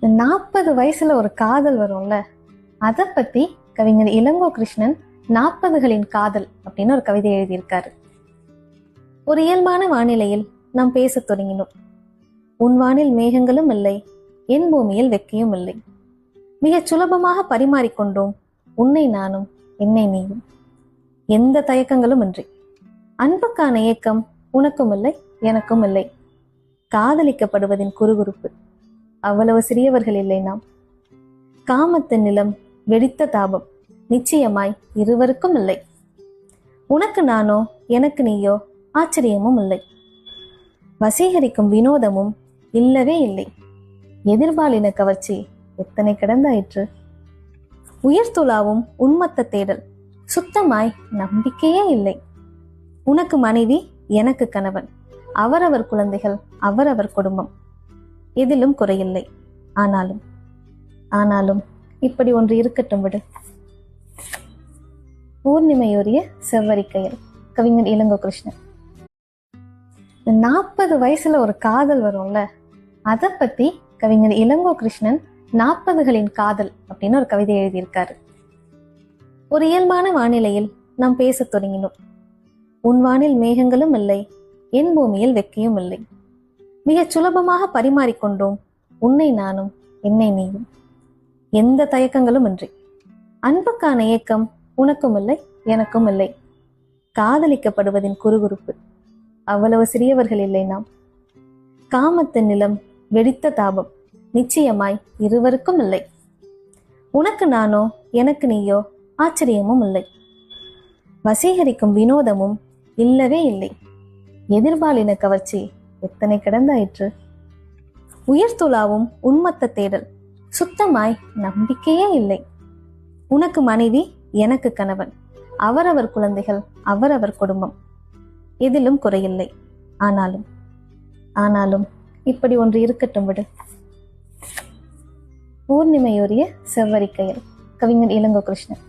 40 வயசுல ஒரு காதல் வரும்ல, அதை பத்தி கவிஞர் இளங்கோ கிருஷ்ணன் 40களின் காதல் அப்படின்னு ஒரு கவிதை எழுதியிருக்காரு. ஒரு இயல்பான வானிலையில் நாம் பேசத் தொடங்கினோம். உன் வானில் மேகங்களும் இல்லை, என் பூமியில் வெக்கையும் இல்லை. மிகச் சுலபமாக பரிமாறிக்கொண்டோம், உன்னை நானும் என்னை நீயும், எந்த தயக்கங்களும் இன்றி. அன்புக்கான ஏக்கம் உனக்கும் இல்லை எனக்கும் இல்லை. காதலிக்கப்படுவதின் குறுகுறுப்பு, அவ்வளவு சிறியவர்கள் இல்லை நாம். காமத்தின் நிலம் வெடித்த தாபம் நிச்சயமாய் இருவருக்கும் இல்லை. உனக்கு நானோ எனக்கு நீயோ ஆச்சரியமும் இல்லை. வசீகரிக்கும் வினோதமும் இல்லவே இல்லை. எதிர்பாலின கவர்ச்சி எத்தனை கிடந்தாயிற்று. உயிர்த்துளாவும் உன்மத்த தேடல் சுத்தமாய் நம்பிக்கையே இல்லை. உனக்கு மனைவி எனக்கு கணவன், அவரவர் குழந்தைகள் அவரவர் குடும்பம், எதிலும் குறையில்லை. ஆனாலும் இப்படி ஒன்று இருக்கட்டும் விடு. பூர்ணிமையுரிய செவ்வரிக்கையில் கவிஞர் இளங்கோ கிருஷ்ணன். 40 வயசுல ஒரு காதல் வரும்ல, அதை பத்தி கவிஞர் இளங்கோ கிருஷ்ணன் 40களின் காதல் அப்படின்னு ஒரு கவிதை எழுதியிருக்காரு. ஒரு இயல்பான வானிலையில் நாம் பேசத் தொடங்கினோம். உன் வானில் மேகங்களும் இல்லை, என் பூமியில் வெக்கையும் இல்லை. மிகச் சுலபமாக பரிமாறிக்கொண்டோம், உன்னை நானும் என்னை நீயும், எந்த தயக்கங்களும் இன்றி. அன்புக்கான ஏக்கம் உனக்கும் இல்லை எனக்கும் இல்லை. காதலிக்கப்படுவதின் குறுகுறுப்பு, அவ்வளவு சிறியவர்கள் இல்லை நாம். காமத்தின் நிலம் வெடித்த தாபம் நிச்சயமாய் இருவருக்கும் இல்லை. உனக்கு நானோ எனக்கு நீயோ ஆச்சரியமும் இல்லை. வசீகரிக்கும் வினோதமும் இல்லவே இல்லை. எதிர்பாலின கவர்ச்சி எத்தனை கிடந்தாயிற்று. உயிர்த்துளாவும் உன்மத்த தேடல் சுத்தமாய் நம்பிக்கையே இல்லை. உனக்கு மனைவி எனக்கு கணவன், அவரவர் குழந்தைகள் அவரவர் குடும்பம், எதிலும் குறையில்லை. ஆனாலும் இப்படி ஒன்று இருக்கட்டும் விடு. பூர்ணிமையுரிய செவ்வரிக்கையில் கவிஞர் இளங்கோ கிருஷ்ணன்.